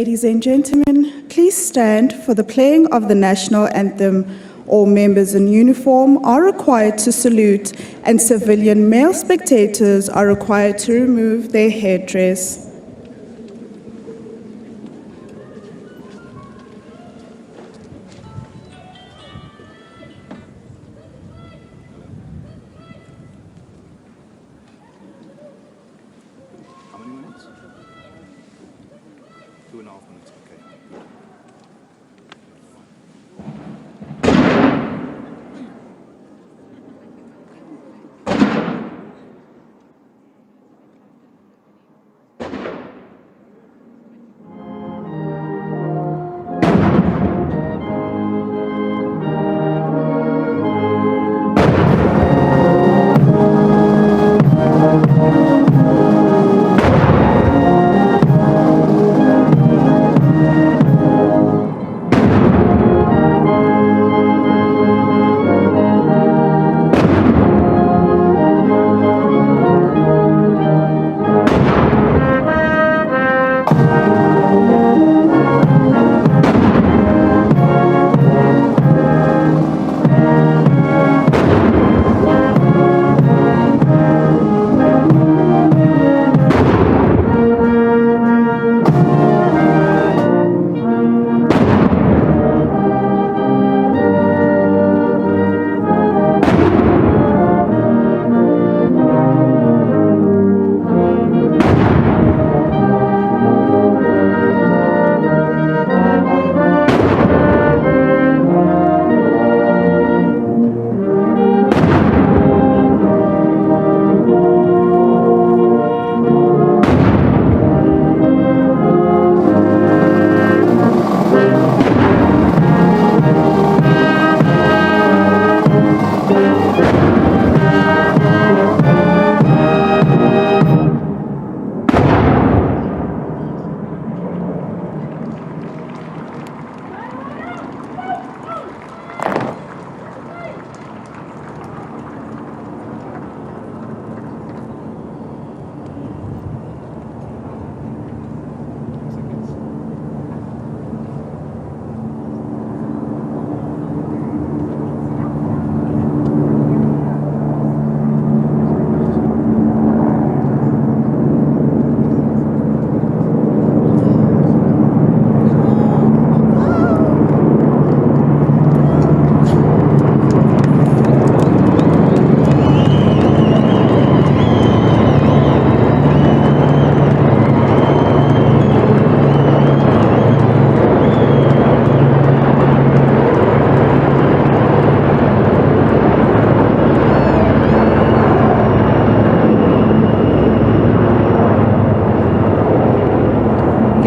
Ladies and gentlemen, please stand for the playing of the national anthem. All members in uniform are required to salute, and civilian male spectators are required to remove their headdress. How many minutes? 2.5 minutes, okay.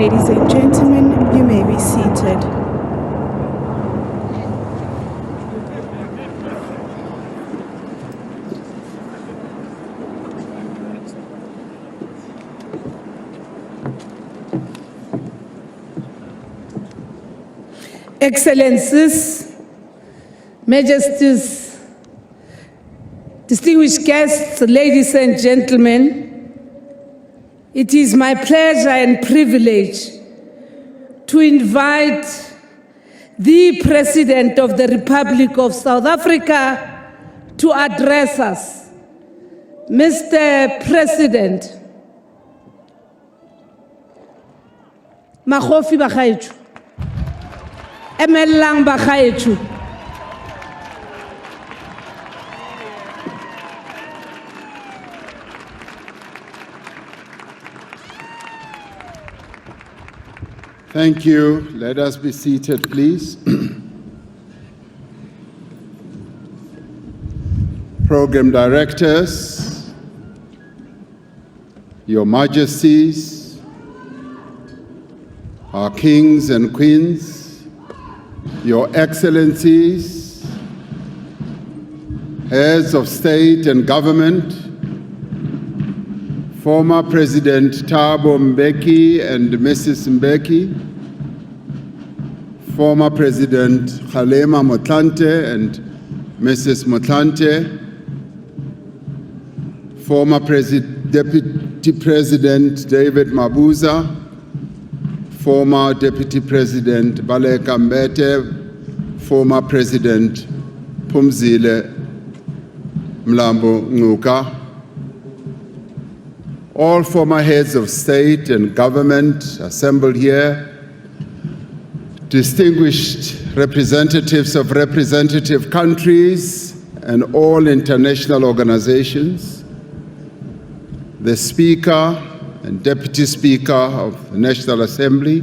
Ladies and gentlemen, you may be seated. Excellencies, Majesties, distinguished guests, ladies and gentlemen, it is my pleasure and privilege to invite the President of the Republic of South Africa to address us. Mr. President, Makhofi Bagaetsho, Emelang Bagaetsho, Thank you. Let us be seated, please. Program directors, Your Majesties, our kings and queens, Your Excellencies, heads of state and government, former President Thabo Mbeki and Mrs. Mbeki, former President Kgalema Motlanthe and Mrs. Motlanthe, former Deputy President David Mabuza, former Deputy President Baleka Mbete, former President Phumzile Mlambo Ngcuka, all former heads of state and government assembled here, distinguished representatives of representative countries and all international organizations, the Speaker and Deputy Speaker of the National Assembly,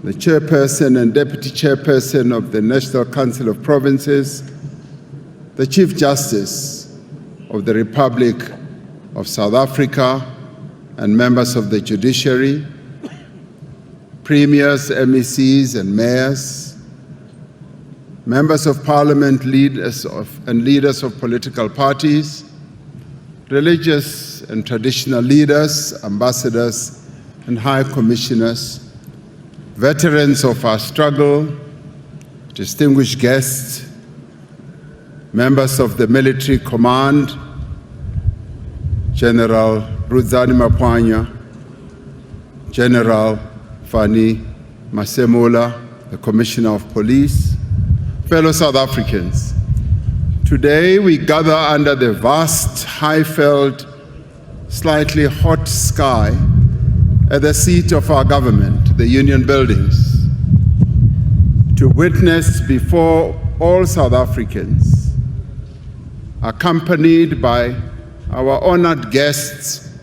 the Chairperson and Deputy Chairperson of the National Council of Provinces, the Chief Justice of the Republic of South Africa, and members of the judiciary, premiers, MECs, and mayors, members of parliament, leaders of political parties, religious and traditional leaders, ambassadors, and high commissioners, veterans of our struggle, distinguished guests, members of the military command, General Rudzani Mapwanya, General Fani Masemola, the Commissioner of Police, fellow South Africans. Today we gather under the vast, high-felled, slightly hot sky at the seat of our government, the Union Buildings, to witness before all South Africans, accompanied by our honored guests,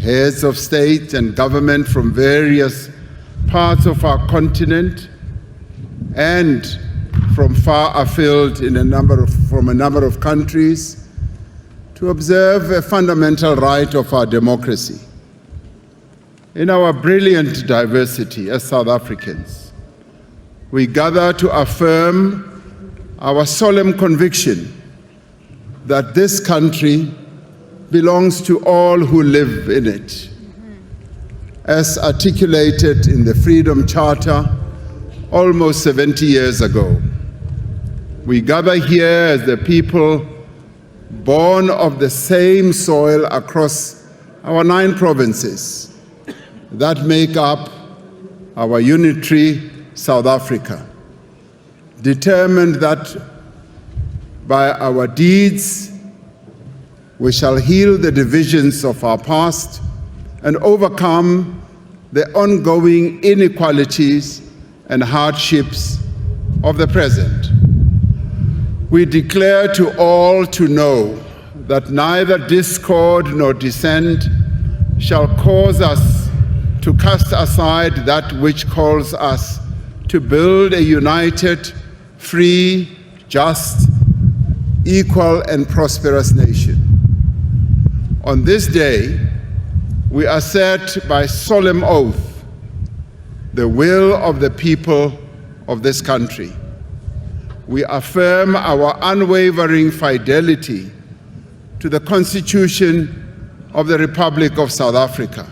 heads of state and government from various parts of our continent and from far afield from a number of countries, to observe a fundamental right of our democracy. In our brilliant diversity as South Africans, we gather to affirm our solemn conviction that this country belongs to all who live in it, as articulated in the Freedom Charter almost 70 years ago. We gather here as the people born of the same soil across our 9 provinces that make up our unitary South Africa, determined that by our deeds we shall heal the divisions of our past and overcome the ongoing inequalities and hardships of the present. We declare to all to know that neither discord nor dissent shall cause us to cast aside that which calls us to build a united, free, just, equal, and prosperous nation. On this day, we assert by solemn oath the will of the people of this country. We affirm our unwavering fidelity to the Constitution of the Republic of South Africa,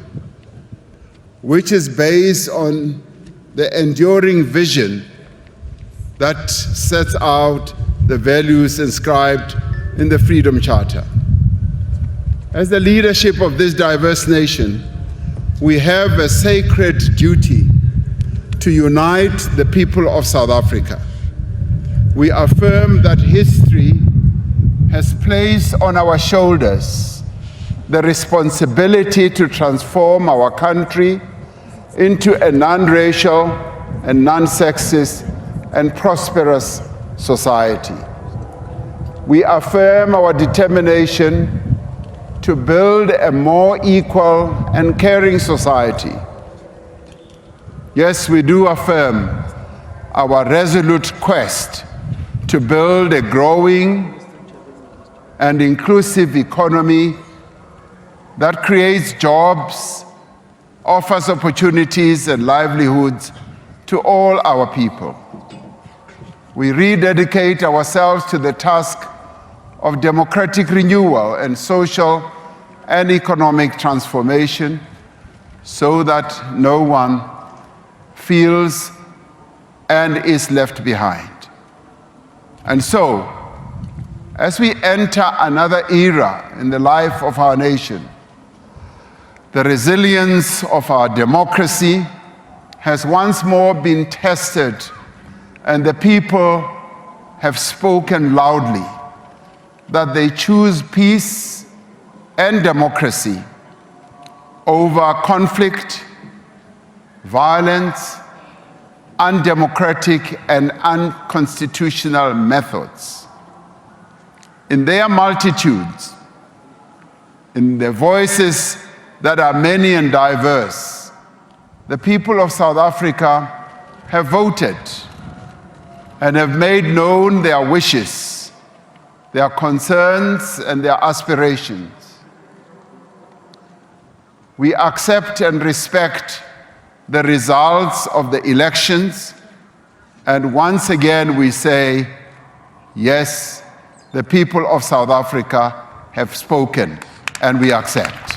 which is based on the enduring vision that sets out the values inscribed in the Freedom Charter. As the leadership of this diverse nation, we have a sacred duty to unite the people of South Africa. We affirm that history has placed on our shoulders the responsibility to transform our country into a non-racial and non-sexist and prosperous society. We affirm our determination to build a more equal and caring society. Yes, we do affirm our resolute quest to build a growing and inclusive economy that creates jobs, offers opportunities and livelihoods to all our people. We rededicate ourselves to the task of democratic renewal and social and economic transformation so that no one feels and is left behind. And so, as we enter another era in the life of our nation, the resilience of our democracy has once more been tested, and the people have spoken loudly that they choose peace and democracy over conflict, violence, undemocratic and unconstitutional methods. In their multitudes, in their voices that are many and diverse, the people of South Africa have voted and have made known their wishes, their concerns, and their aspirations. We accept and respect the results of the elections, and once again we say, yes, the people of South Africa have spoken, and we accept.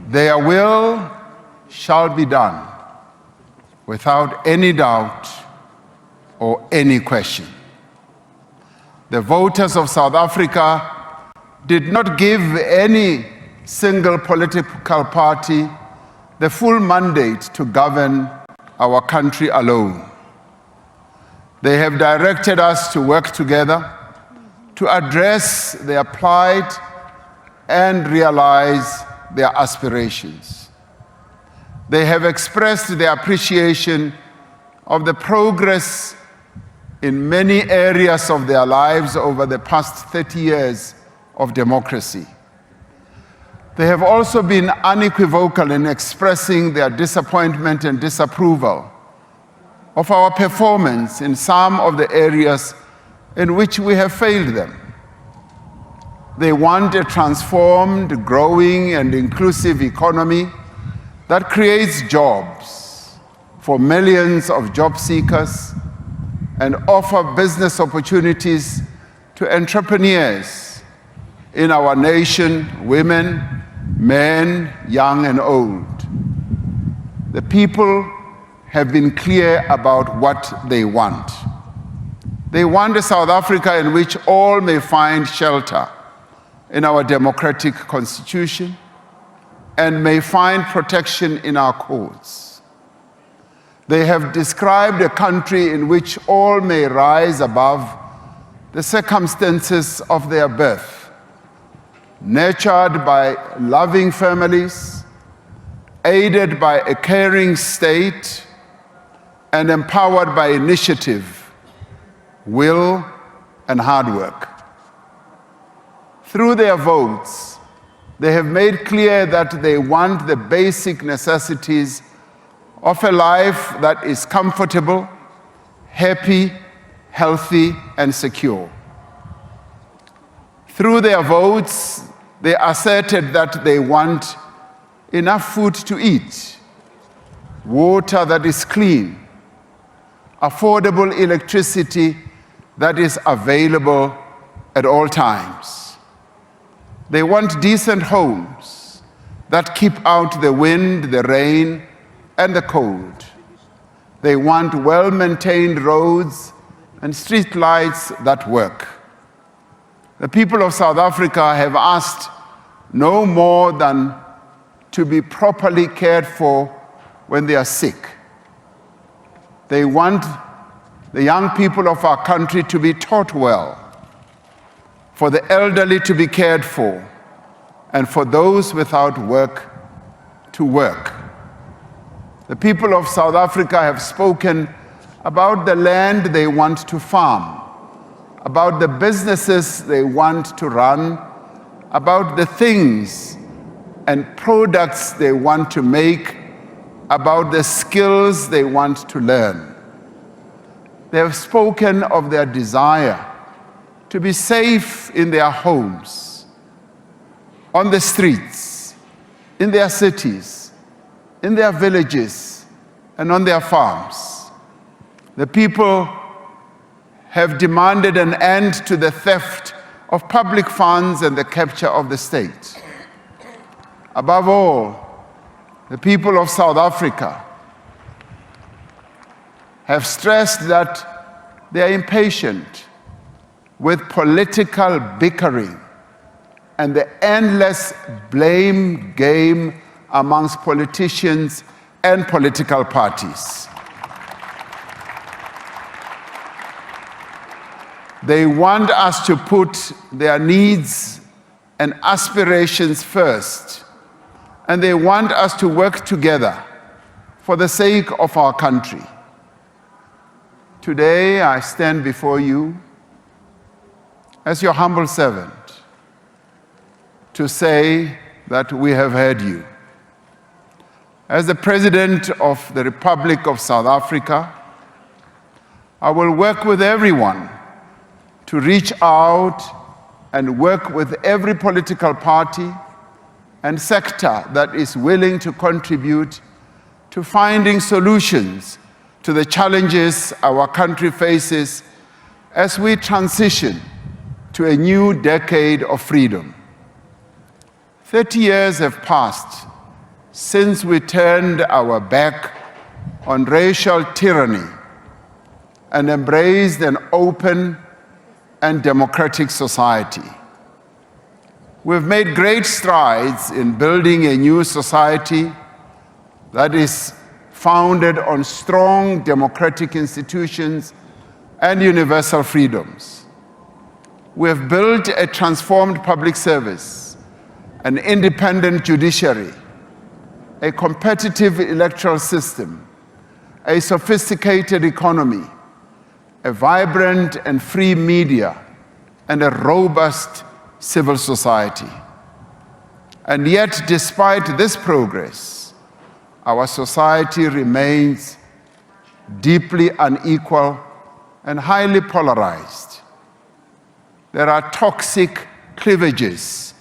Their will shall be done without any doubt or any question. The voters of South Africa did not give any single political party the full mandate to govern our country alone. They have directed us to work together to address their plight and realize their aspirations. They have expressed their appreciation of the progress in many areas of their lives over the past 30 years of democracy. They have also been unequivocal in expressing their disappointment and disapproval of our performance in some of the areas in which we have failed them. They want a transformed, growing, and inclusive economy that creates jobs for millions of job seekers and offer business opportunities to entrepreneurs in our nation, women, men, young and old. The people have been clear about what they want. They want a South Africa in which all may find shelter in our democratic constitution and may find protection in our courts. They have described a country in which all may rise above the circumstances of their birth, nurtured by loving families, aided by a caring state, and empowered by initiative, will, and hard work. Through their votes, they have made clear that they want the basic necessities of a life that is comfortable, happy, healthy, and secure. Through their votes, they asserted that they want enough food to eat, water that is clean, affordable electricity that is available at all times. They want decent homes that keep out the wind, the rain, and the cold. They want well-maintained roads and street lights that work. The people of South Africa have asked no more than to be properly cared for when they are sick. They want the young people of our country to be taught well, for the elderly to be cared for, and for those without work to work. The people of South Africa have spoken about the land they want to farm, about the businesses they want to run, about the things and products they want to make, about the skills they want to learn. They have spoken of their desire to be safe in their homes, on the streets, in their cities, in their villages, and on their farms. The people have demanded an end to the theft of public funds and the capture of the state. Above all, the people of South Africa have stressed that they are impatient with political bickering and the endless blame game amongst politicians and political parties. They want us to put their needs and aspirations first, and they want us to work together for the sake of our country. Today, I stand before you as your humble servant to say that we have heard you. As the President of the Republic of South Africa, I will work with everyone to reach out and work with every political party and sector that is willing to contribute to finding solutions to the challenges our country faces as we transition to a new decade of freedom. 30 years have passed since we turned our back on racial tyranny and embraced an open and democratic society. We've made great strides in building a new society that is founded on strong democratic institutions and universal freedoms. We have built a transformed public service, an independent judiciary, a competitive electoral system, a sophisticated economy, a vibrant and free media, and a robust civil society. And yet, despite this progress, our society remains deeply unequal and highly polarized. There are toxic cleavages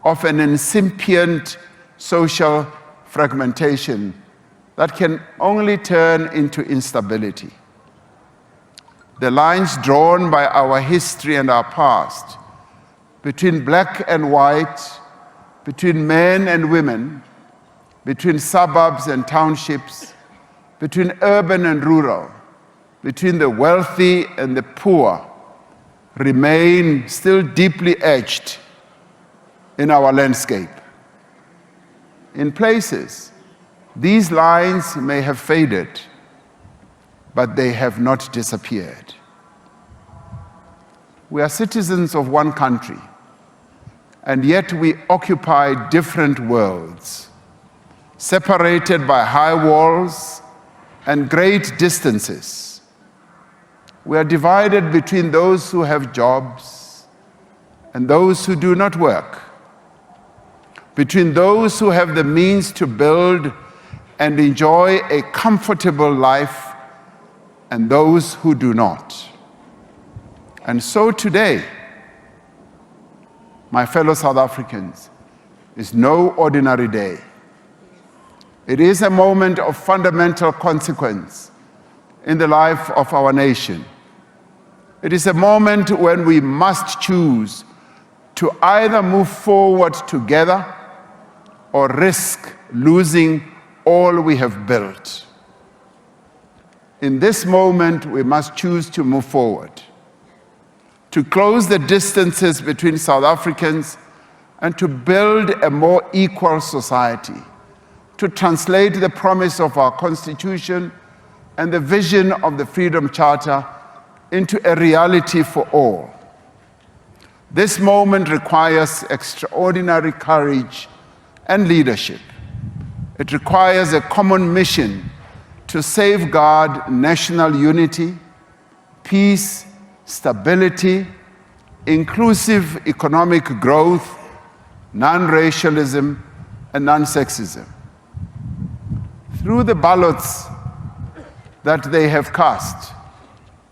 of an incipient social fragmentation that can only turn into instability. The lines drawn by our history and our past, between black and white, between men and women, between suburbs and townships, between urban and rural, between the wealthy and the poor, remain still deeply etched in our landscape. In places, these lines may have faded, but they have not disappeared. We are citizens of one country, and yet we occupy different worlds, separated by high walls and great distances. We are divided between those who have jobs and those who do not work, between those who have the means to build and enjoy a comfortable life and those who do not. And so today, my fellow South Africans, is no ordinary day. It is a moment of fundamental consequence in the life of our nation. It is a moment when we must choose to either move forward together or risk losing all we have built. In this moment, we must choose to move forward, to close the distances between South Africans and to build a more equal society, to translate the promise of our Constitution and the vision of the Freedom Charter into a reality for all. This moment requires extraordinary courage and leadership. It requires a common mission to safeguard national unity, peace, stability, inclusive economic growth, non-racialism, and non-sexism. Through the ballots that they have cast,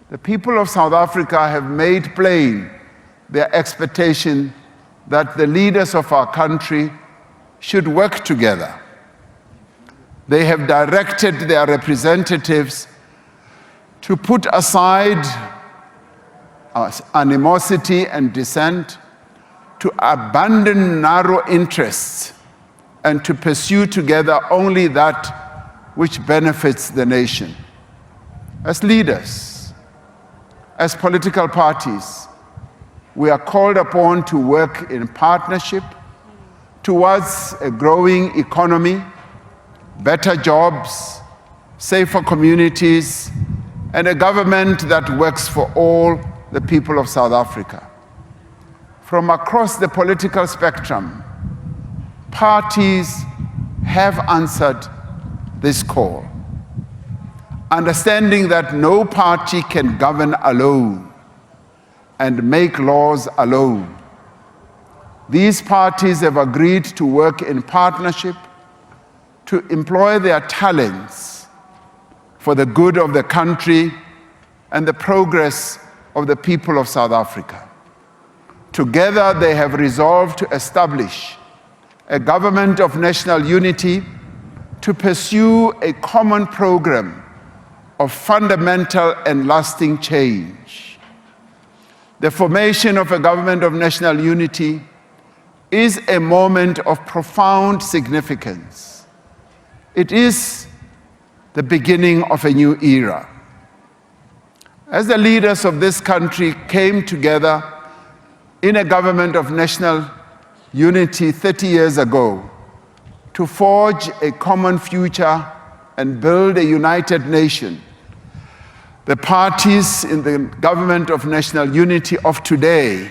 the people of South Africa have made plain their expectation that the leaders of our country should work together. They have directed their representatives to put aside animosity and dissent, to abandon narrow interests, and to pursue together only that which benefits the nation. As leaders, as political parties, we are called upon to work in partnership towards a growing economy, better jobs, safer communities, and a government that works for all the people of South Africa. From across the political spectrum, parties have answered this call, understanding that no party can govern alone and make laws alone. These parties have agreed to work in partnership to employ their talents for the good of the country and the progress of the people of South Africa. Together, they have resolved to establish a government of national unity to pursue a common program of fundamental and lasting change. The formation of a government of national unity is a moment of profound significance. It is the beginning of a new era. As the leaders of this country came together in a government of national unity 30 years ago to forge a common future and build a united nation, the parties in the government of national unity of today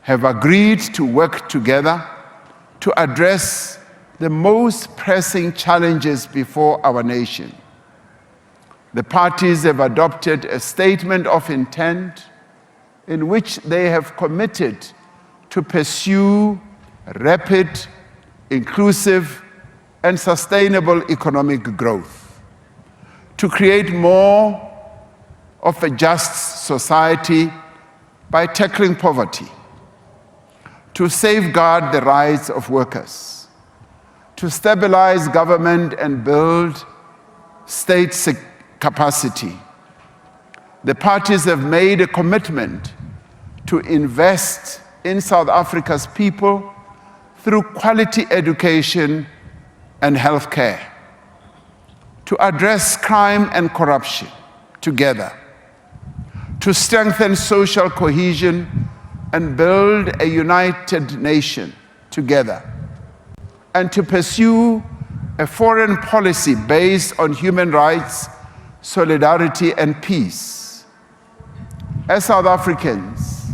have agreed to work together to address the most pressing challenges before our nation. The parties have adopted a statement of intent in which they have committed to pursue rapid, inclusive, and sustainable economic growth, to create more of a just society by tackling poverty, to safeguard the rights of workers, to stabilize government and build state capacity. The parties have made a commitment to invest in South Africa's people through quality education and healthcare, to address crime and corruption together, to strengthen social cohesion and build a united nation together, and to pursue a foreign policy based on human rights, solidarity, and peace. As South Africans,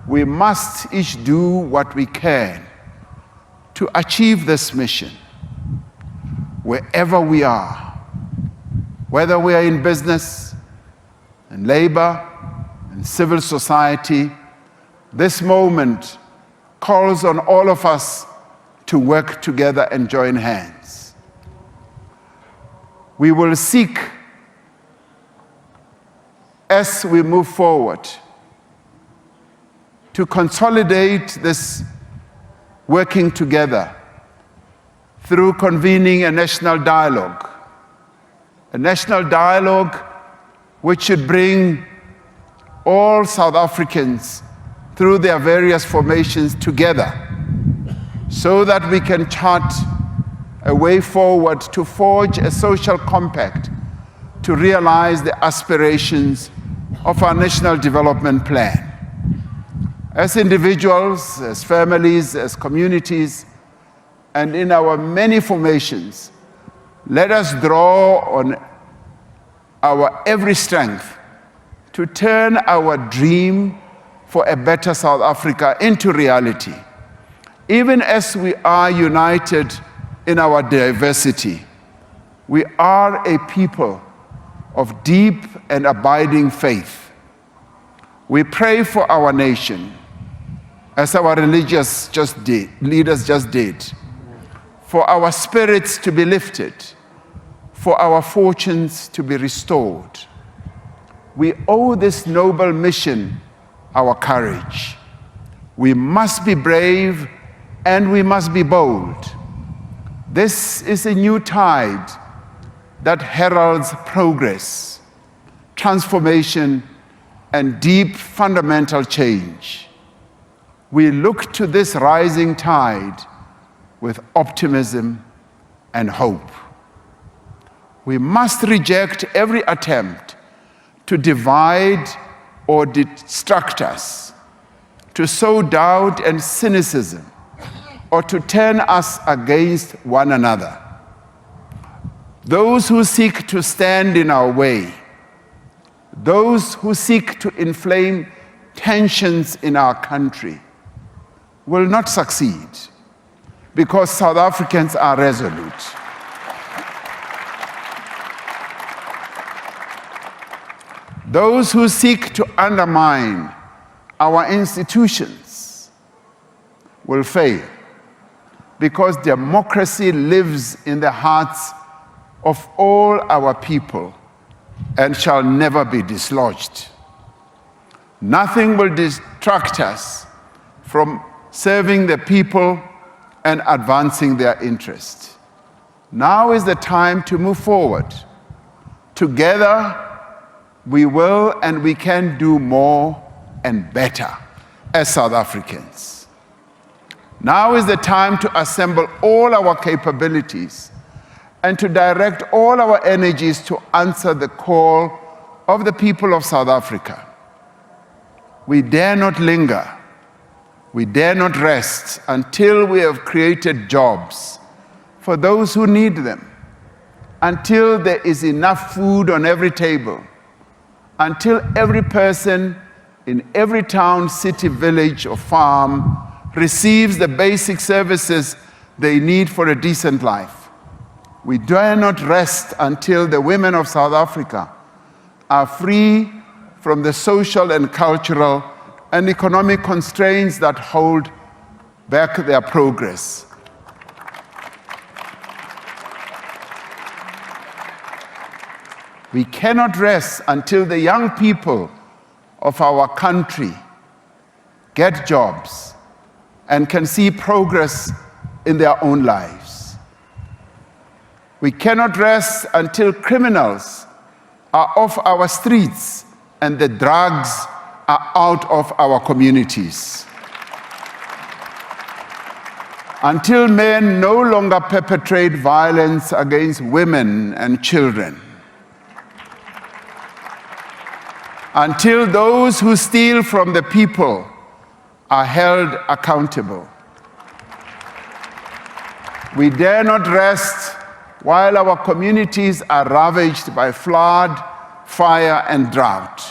we must each do what we can to achieve this mission, wherever we are, whether we are in business, in labor, in civil society. This moment calls on all of us to work together and join hands. We will seek, as we move forward, to consolidate this working together through convening a national dialogue which should bring all South Africans through their various formations together so that we can chart a way forward to forge a social compact to realize the aspirations of our national development plan. As individuals, as families, as communities, and in our many formations, let us draw on our every strength to turn our dream for a better South Africa into reality. Even as we are united in our diversity, we are a people of deep and abiding faith. We pray for our nation, as our religious leaders just did, for our spirits to be lifted, for our fortunes to be restored. We owe this noble mission our courage. We must be brave and we must be bold. This is a new tide that heralds progress, transformation, and deep fundamental change. We look to this rising tide with optimism and hope. We must reject every attempt to divide or distract us, to sow doubt and cynicism, or to turn us against one another. Those who seek to stand in our way, those who seek to inflame tensions in our country, will not succeed, because South Africans are resolute. Those who seek to undermine our institutions will fail, because democracy lives in the hearts of all our people and shall never be dislodged. Nothing will distract us from serving the people and advancing their interests. Now is the time to move forward. Together, we will and we can do more and better as South Africans. Now is the time to assemble all our capabilities and to direct all our energies to answer the call of the people of South Africa. We dare not linger. We dare not rest until we have created jobs for those who need them, until there is enough food on every table, until every person in every town, city, village, or farm receives the basic services they need for a decent life. We dare not rest until the women of South Africa are free from the social and cultural and economic constraints that hold back their progress. We cannot rest until the young people of our country get jobs and can see progress in their own lives. We cannot rest until criminals are off our streets and the drugs are out of our communities. Until men no longer perpetrate violence against women and children. Until those who steal from the people are held accountable. We dare not rest while our communities are ravaged by flood, fire, and drought.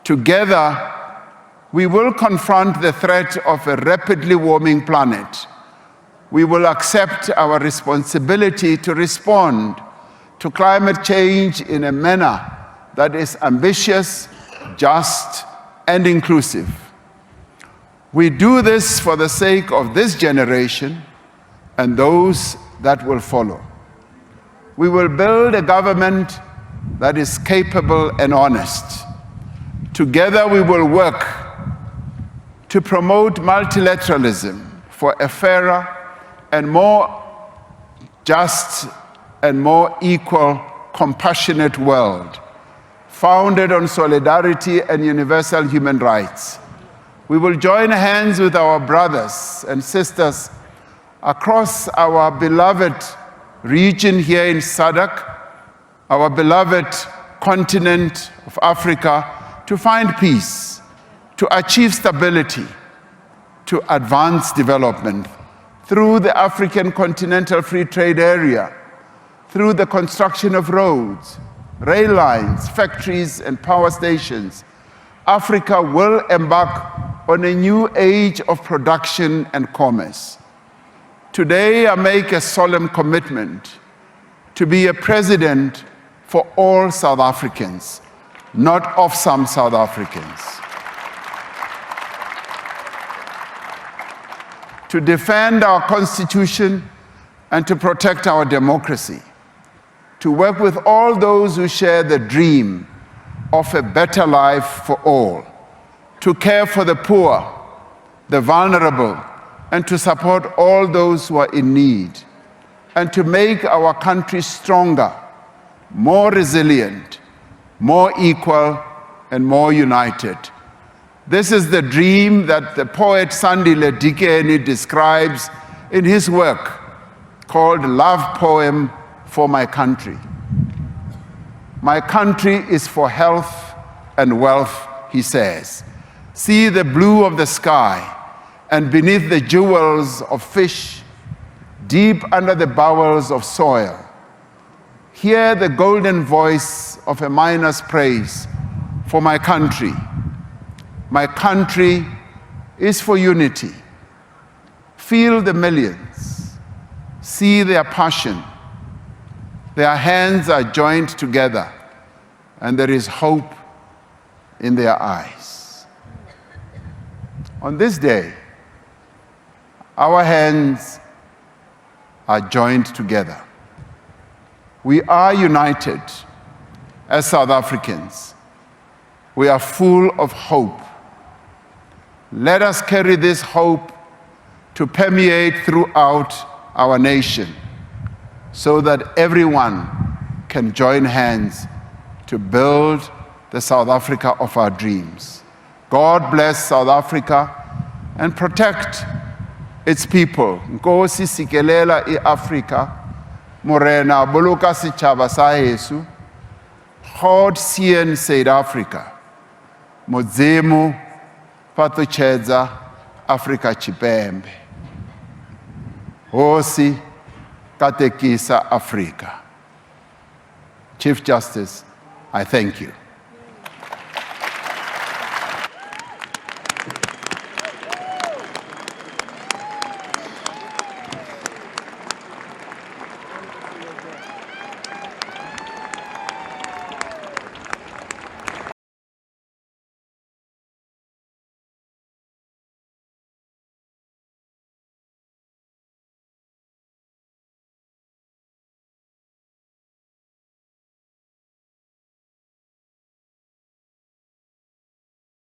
Together, we will confront the threat of a rapidly warming planet. We will accept our responsibility to respond to climate change in a manner that is ambitious, just, and inclusive. We do this for the sake of this generation and those that will follow. We will build a government that is capable and honest. Together we will work to promote multilateralism for a fairer and more just and more equal, compassionate world, founded on solidarity and universal human rights. We will join hands with our brothers and sisters across our beloved region here in SADC, our beloved continent of Africa, to find peace, to achieve stability, to advance development through the African Continental Free Trade Area, through the construction of roads, rail lines, factories, and power stations. Africa will embark on a new age of production and commerce. Today, I make a solemn commitment to be a president for all South Africans, not of some South Africans. To defend our Constitution and to protect our democracy. To work with all those who share the dream of a better life for all. To care for the poor, the vulnerable, and to support all those who are in need. And to make our country stronger, more resilient, more equal, and more united. This is the dream that the poet Sandile Dikeni describes in his work called Love Poem for My Country. My country is for health and wealth, he says. See the blue of the sky, and beneath the jewels of fish, deep under the bowels of soil, hear the golden voice of a miner's praise for my country. My country is for unity. Feel the millions. See their passion. Their hands are joined together, and there is hope in their eyes. On this day, our hands are joined together. We are united as South Africans. We are full of hope. Let us carry this hope to permeate throughout our nation so that everyone can join hands to build the South Africa of our dreams. God bless South Africa and protect its people. Nkosi sikelela i-Afrika, morena boloka setjhaba sa heso. God seën South Africa. Modimo patotshedza Afrika Tshipembe. Hosi katekisa Afrika. Chief Justice, I thank you.